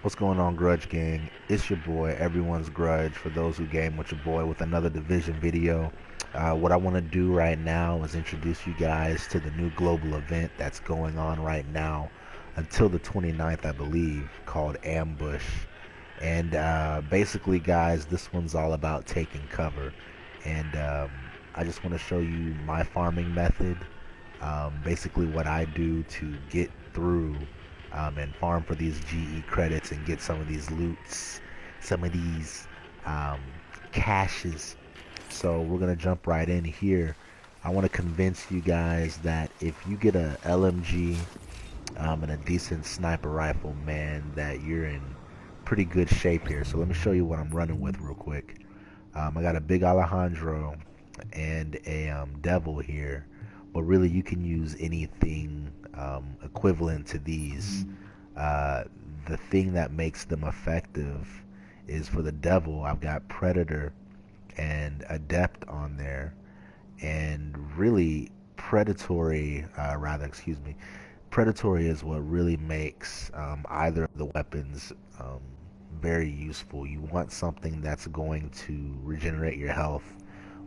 What's going on, Grudge Gang? It's your boy, everyone's Grudge, for those who game with your boy, with another Division video. What I want to do right now is introduce you guys to the new global event that's going on right now until the 29th, I believe, called Ambush. And basically, guys, this one's all about taking cover. And I just want to show you my farming method, basically what I do to get through and farm for these GE credits and get some of these loots, some of these um, caches. So we're gonna jump right in here. I want to convince you guys that if you get a LMG and a decent sniper rifle, man, that you're in pretty good shape here. So let me show you what I'm running with real quick. I got a big Alejandro and a Devil here, but really you can use anything equivalent to these. Uh, the thing that makes them effective is for the Devil, I've got Predator and Adept on there, and really Predatory, excuse me, Predatory is what really makes either of the weapons very useful. You want something that's going to regenerate your health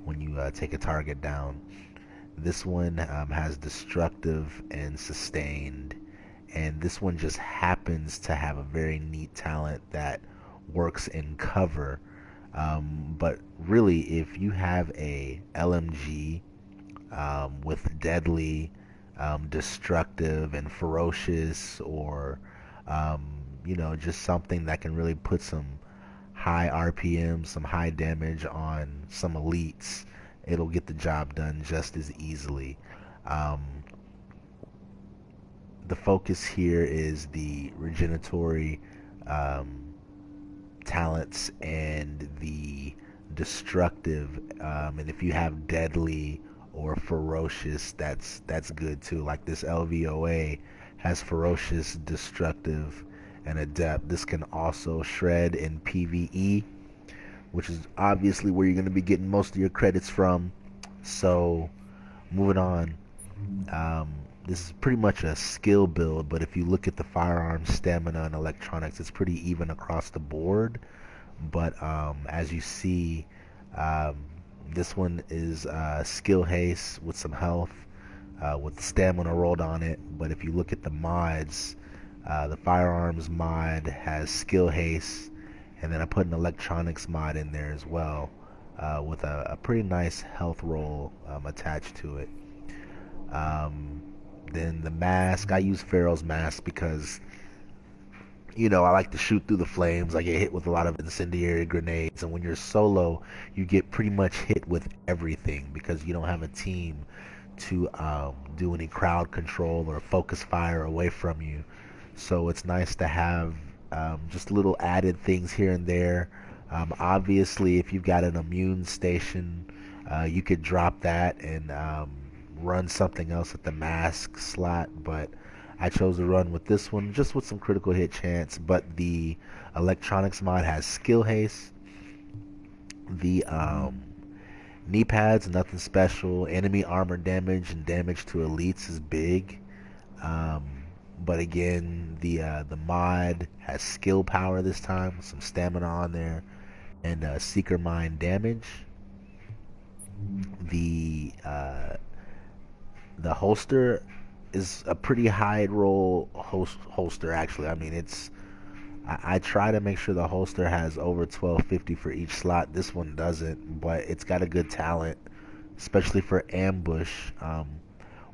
when you take a target down. This one has destructive and sustained, and this one just happens to have a very neat talent that works in cover. But really, if you have a LMG with deadly, destructive, and ferocious, or just something that can really put some high RPM, some high damage on some elites, it'll get the job done just as easily. Um, the focus here is the regeneratory talents and the destructive. And if you have deadly or ferocious, that's good too. Like this LVOA has ferocious, destructive, and adept. This can also shred in PvE, which is obviously where you're going to be getting most of your credits from. So, moving on. This is pretty much a skill build, but if you look at the firearms, stamina, and electronics, it's pretty even across the board. But as you see, this one is skill haste with some health, with stamina rolled on it. But if you look at the mods, the firearms mod has skill haste, and then I put an electronics mod in there as well, with a pretty nice health roll attached to it. Then the mask, I use Pharaoh's mask because I like to shoot through the flames. I get hit with a lot of incendiary grenades, and when you're solo, you get pretty much hit with everything because you don't have a team to do any crowd control or focus fire away from you. So it's nice to have just little added things here and there. Obviously, if you've got an immune station, you could drop that and run something else at the mask slot, but I chose to run with this one just with some critical hit chance. But the electronics mod has skill haste. The knee pads, nothing special. Enemy armor damage and damage to elites is big. But again, the mod has skill power this time, some stamina on there, and seeker mine damage. The holster is a pretty high roll holster actually. I mean, I try to make sure the holster has over 1250 for each slot. This one doesn't, but it's got a good talent, especially for ambush,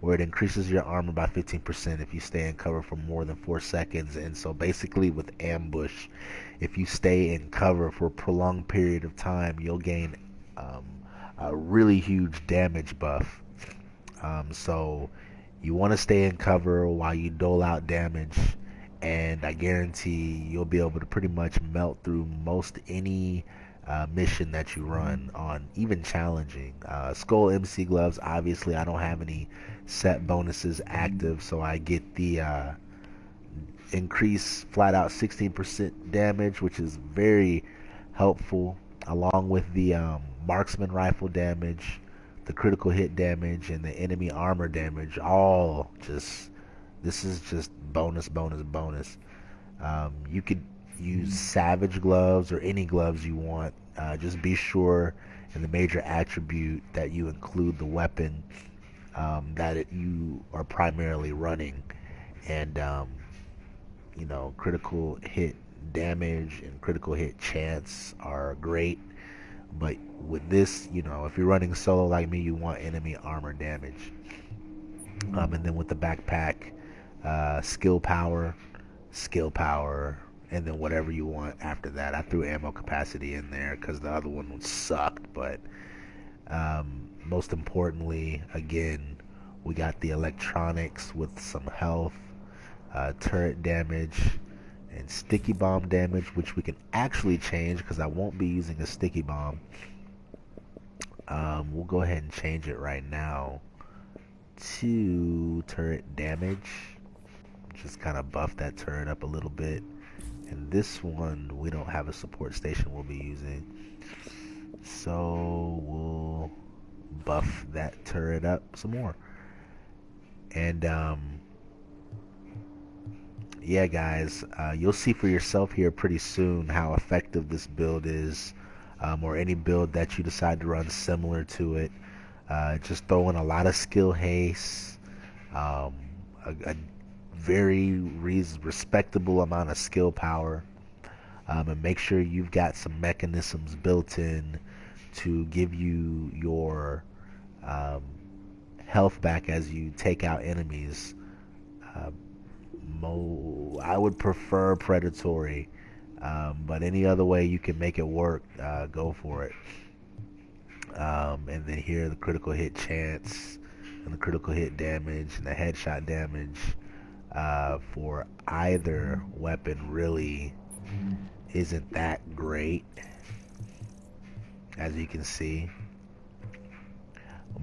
where it increases your armor by 15% if you stay in cover for more than 4 seconds. And so basically with ambush, if you stay in cover for a prolonged period of time, you'll gain a really huge damage buff. So you want to stay in cover while you dole out damage, and I guarantee you'll be able to pretty much melt through most any mission that you run on, even challenging. Skull MC gloves, obviously I don't have any set bonuses active, so I get the increase flat out 16% damage, which is very helpful, along with the marksman rifle damage, the critical hit damage, and the enemy armor damage. This is just bonus. You could use Savage gloves or any gloves you want. Just be sure in the major attribute that you include the weapon that you are primarily running. And you know, critical hit damage and critical hit chance are great, but with this, you know, if you're running solo like me, you want enemy armor damage. And then with the backpack, skill power, and then whatever you want after that. I threw ammo capacity in there because the other one sucked, but most importantly, again, we got the electronics with some health, turret damage, and sticky bomb damage, which we can actually change because I won't be using a sticky bomb. We'll go ahead and change it right now to turret damage. Just kind of buff that turret up a little bit. And this one, we don't have a support station we'll be using, so we'll buff that turret up some more. And yeah, guys, you'll see for yourself here pretty soon how effective this build is, or any build that you decide to run similar to it. Just throw in a lot of skill haste, a very respectable amount of skill power, and make sure you've got some mechanisms built in to give you your health back as you take out enemies. I would prefer predatory, but any other way you can make it work, go for it. And then here the critical hit chance and the critical hit damage and the headshot damage for either weapon really isn't that great, as you can see,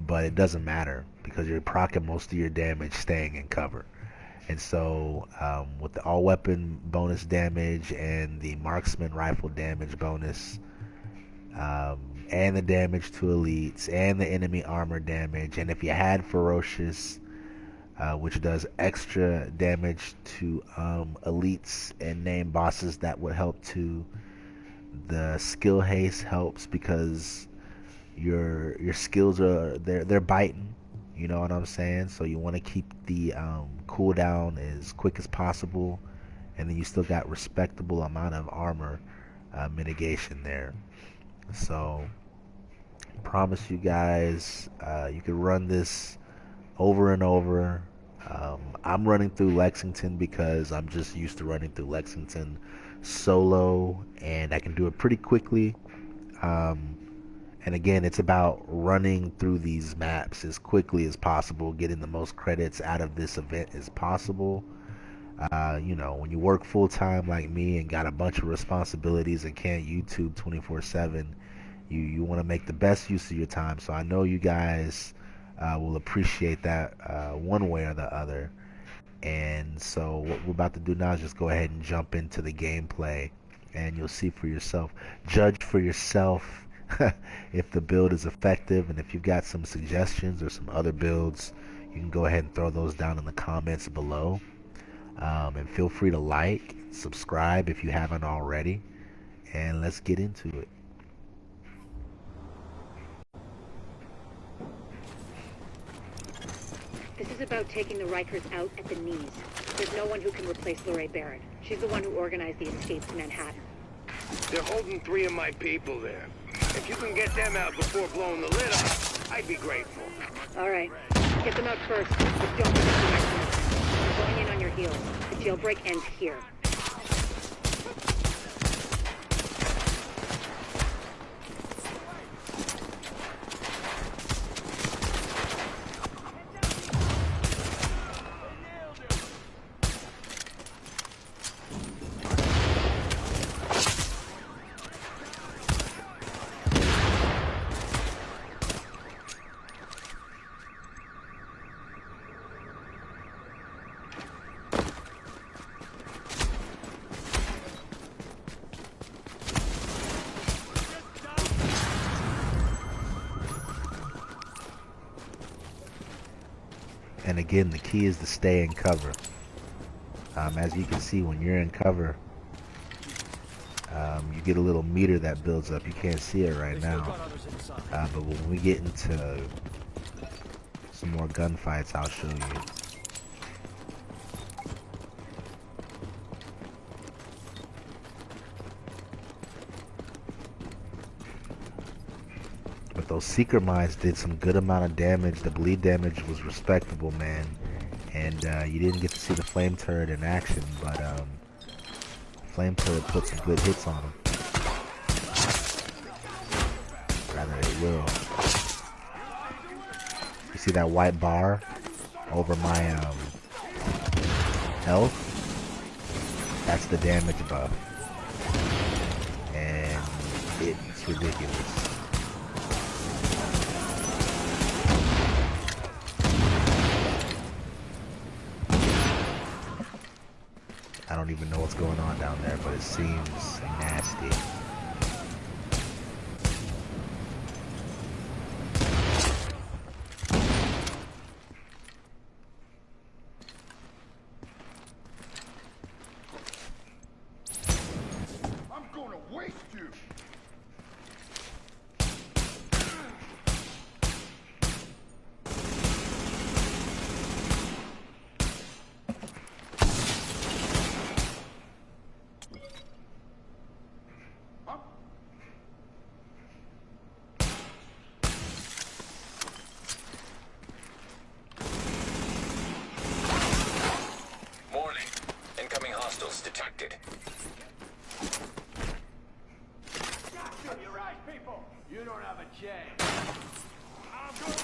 but it doesn't matter because you're proccing most of your damage staying in cover. And so with the all weapon bonus damage and the marksman rifle damage bonus, and the damage to elites and the enemy armor damage, and if you had ferocious, which does extra damage to elites and named bosses, that would help too. The skill haste helps because your skills are they're biting, you know what I'm saying? So you want to keep the cooldown as quick as possible, and then you still got respectable amount of armor mitigation there. So promise you guys, you can run this over and over. I'm running through Lexington because I'm just used to running through Lexington solo, and I can do it pretty quickly. And again, it's about running through these maps as quickly as possible, getting the most credits out of this event as possible. You know, when you work full time like me and got a bunch of responsibilities and can't YouTube 24/7, you want to make the best use of your time. So I know you guys will appreciate that one way or the other. And so what we're about to do now is just go ahead and jump into the gameplay, and you'll see for yourself. Judge for yourself if the build is effective, and if you've got some suggestions or some other builds, you can go ahead and throw those down in the comments below. And feel free to like, subscribe if you haven't already, and let's get into it. This is about taking the Rikers out at the knees. There's no one who can replace Lorraine Barrett. She's the one who organized the escape to Manhattan. They're holding 3 of my people there. If you can get them out before blowing the lid off, I'd be grateful. All right. Get them out first, but don't miss the next one. I'm going in on your heels. The jailbreak ends here. And again, the key is to stay in cover. As you can see, when you're in cover, You get a little meter that builds up. You can't see it right now, but when we get into some more gunfights, I'll show you. But those seeker mines did some good amount of damage. The bleed damage was respectable, man. And you didn't get to see the flame turret in action, but flame turret put some good hits on them. Rather, it will. You see that white bar over my health? That's the damage buff. And it's ridiculous. I don't even know what's going on down there, but it seems nasty. I'm gonna waste you. Detected. You're right, people. You don't have a chance. I'm gonna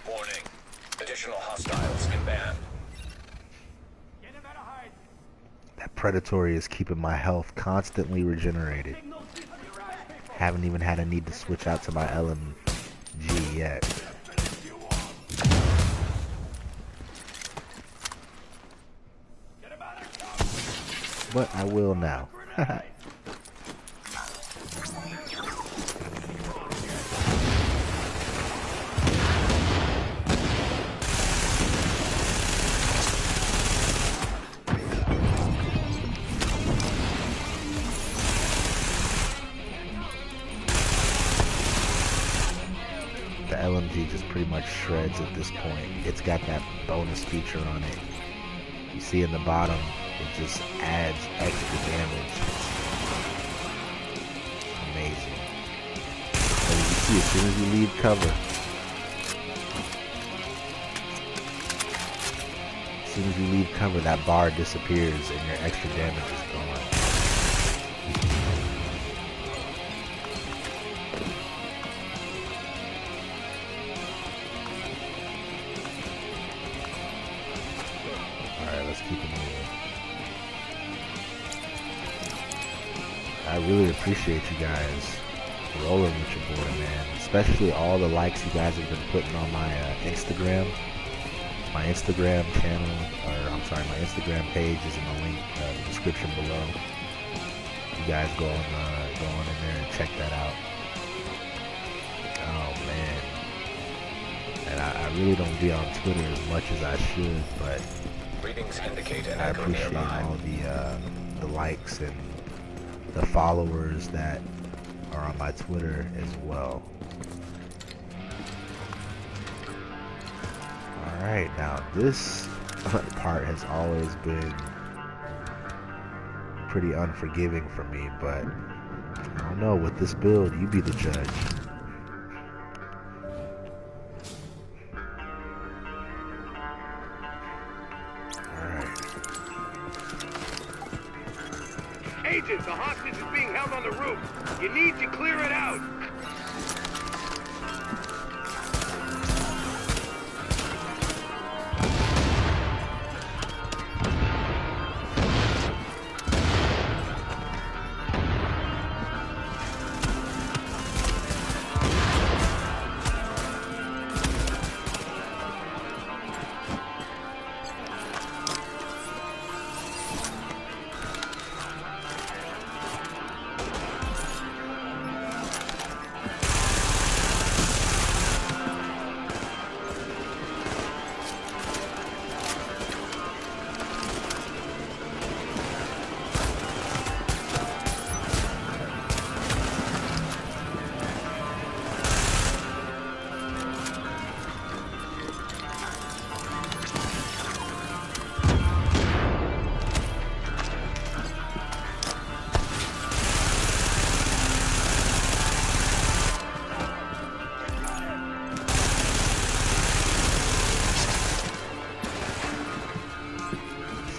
Warning. Additional hostiles inbound. That predatory is keeping my health constantly regenerated. Haven't even had a need to switch out to my LMG yet. But I will now. The LMG just pretty much shreds at this point. It's got that bonus feature on it. You see in the bottom, it just adds extra damage. Amazing. So you can see as soon as you leave cover, that bar disappears and your extra damage is gone. Alright, let's keep it moving. I really appreciate you guys rolling with your boy, man. Especially all the likes you guys have been putting on my Instagram. My Instagram channel, or I'm sorry, my Instagram page is in the link, the description below. You guys go on in there and check that out. Oh man. And I really don't be on Twitter as much as I should, but Readings indicate an I echo appreciate nearby. all the likes and the followers that are on my Twitter as well. Alright, now this part has always been pretty unforgiving for me, but I don't know, with this build, you be the judge. Alright. Agent, the hostage is being held on the roof. You need to clear it out.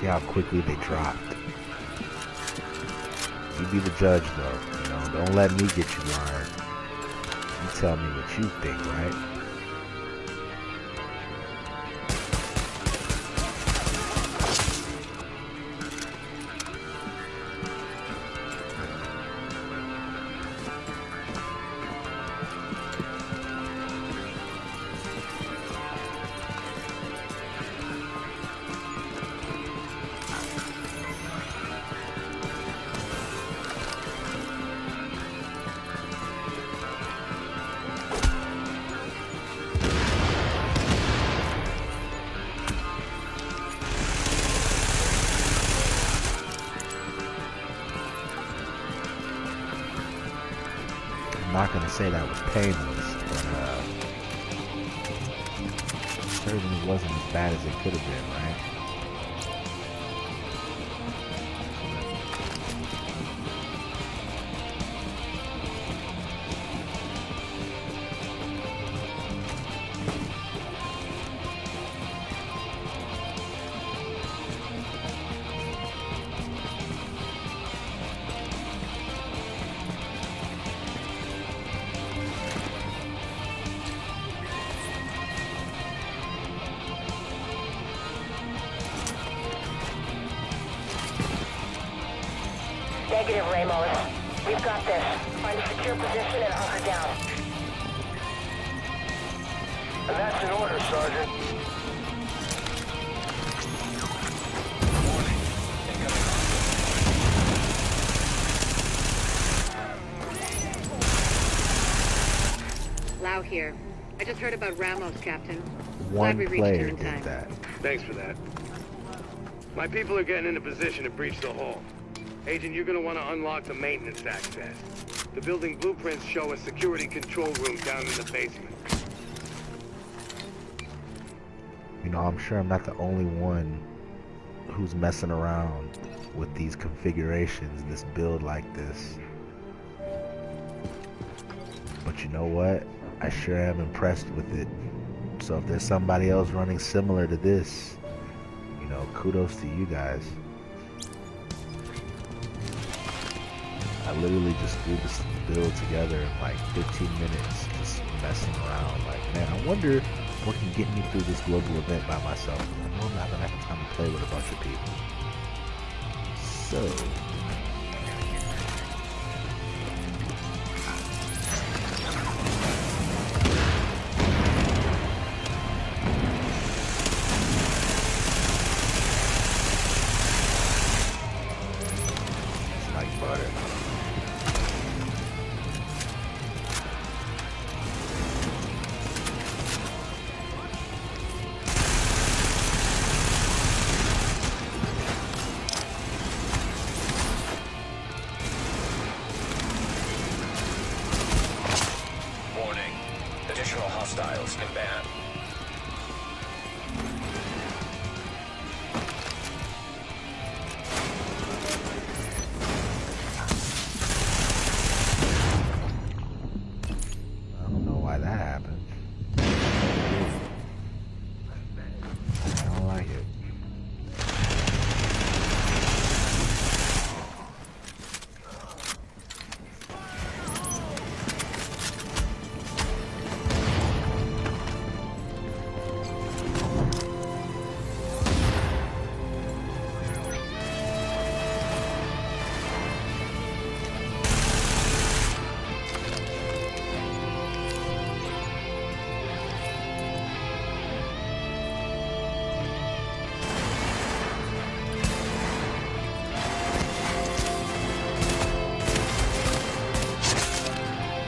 See how quickly they dropped. You be the judge, though. You know, don't let me get you lying. You tell me what you think, right? I'm not gonna say that was painless, but it certainly wasn't as bad as it could have been, right? Negative, Ramos. We've got this. Find a secure position and hunker down. And that's an order, Sergeant. Lau here. I just heard about Ramos, Captain. One Glad we reached player you in did time. that. Thanks for that. My people are getting into position to breach the hull. Agent, you're gonna want to unlock the maintenance access. The building blueprints show a security control room down in the basement. You know, I'm sure I'm not the only one who's messing around with these configurations, this build like this. But you know what? I sure am impressed with it. So if there's somebody else running similar to this, you know, kudos to you guys. I literally just threw this build together in like 15 minutes, just messing around. Like, man, I wonder what can get me through this global event by myself. I know I'm not gonna have time to play with a bunch of people. So, it's like butter. Warning. Additional hostiles inbound. I don't know why that happened. I don't like it.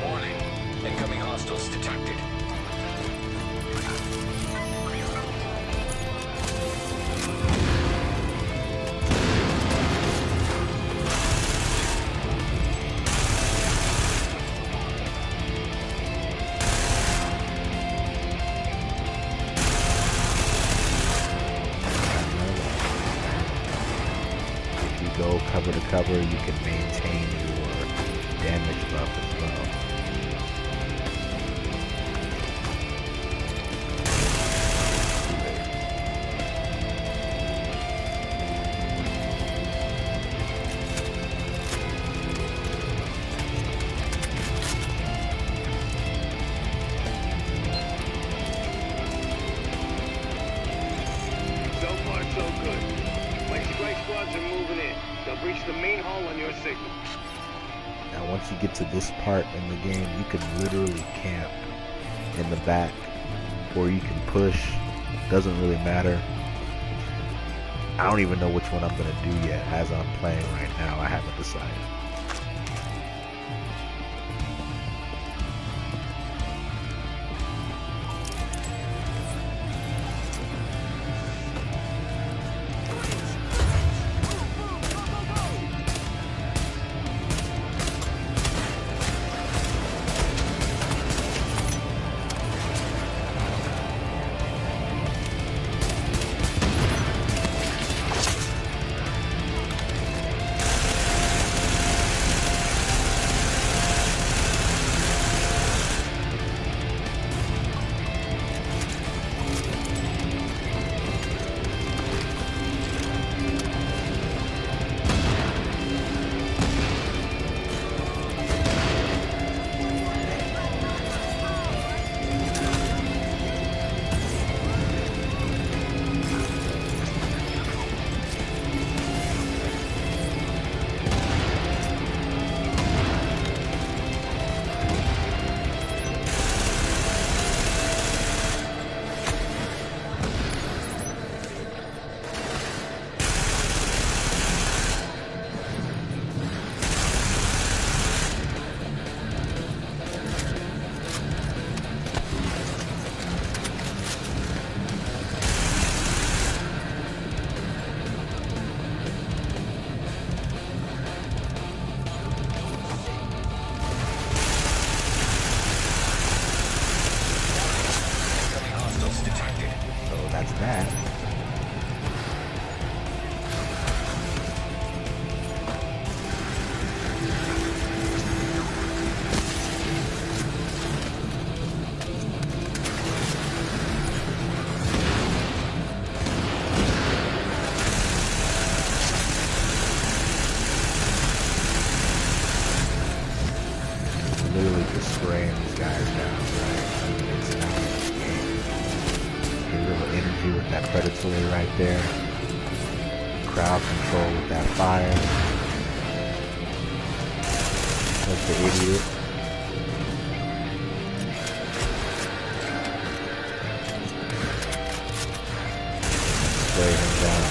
Warning. Incoming hostiles detected. If you go cover to cover, you can maintain your damage buff as well. breach the main hall on your signal. Now once you get to this part in the game, you can literally camp in the back, or you can push. Doesn't really matter. I don't even know which one I'm gonna do yet. As I'm playing right now, I haven't decided. That's that. Literally just spraying these guys down, right? It's not a game. Get a little energy with that predatory right there. Crowd control with that fire. Like the idiot. Spray him down.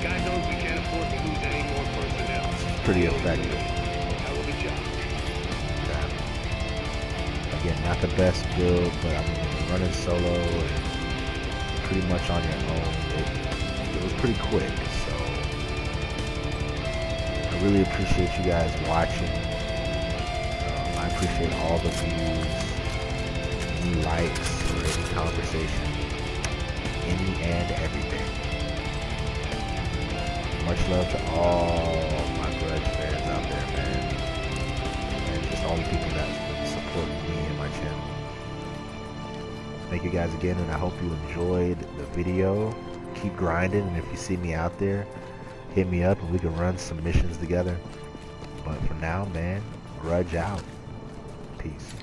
God knows we can't afford to lose any more personnel. Pretty effective. Hell of a job. Yeah. Again, not the best build, but I mean, running solo and pretty much on your own, it was pretty quick. So I really appreciate you guys watching. I appreciate all the views, any likes, or any conversation, any and everything. Much love to all my Grudge fans out there, man. And just all the people that's been supporting me and my channel. Thank you guys again, and I hope you enjoyed the video. Keep grinding, and if you see me out there, hit me up and we can run some missions together. But for now, man, Grudge out. Peace.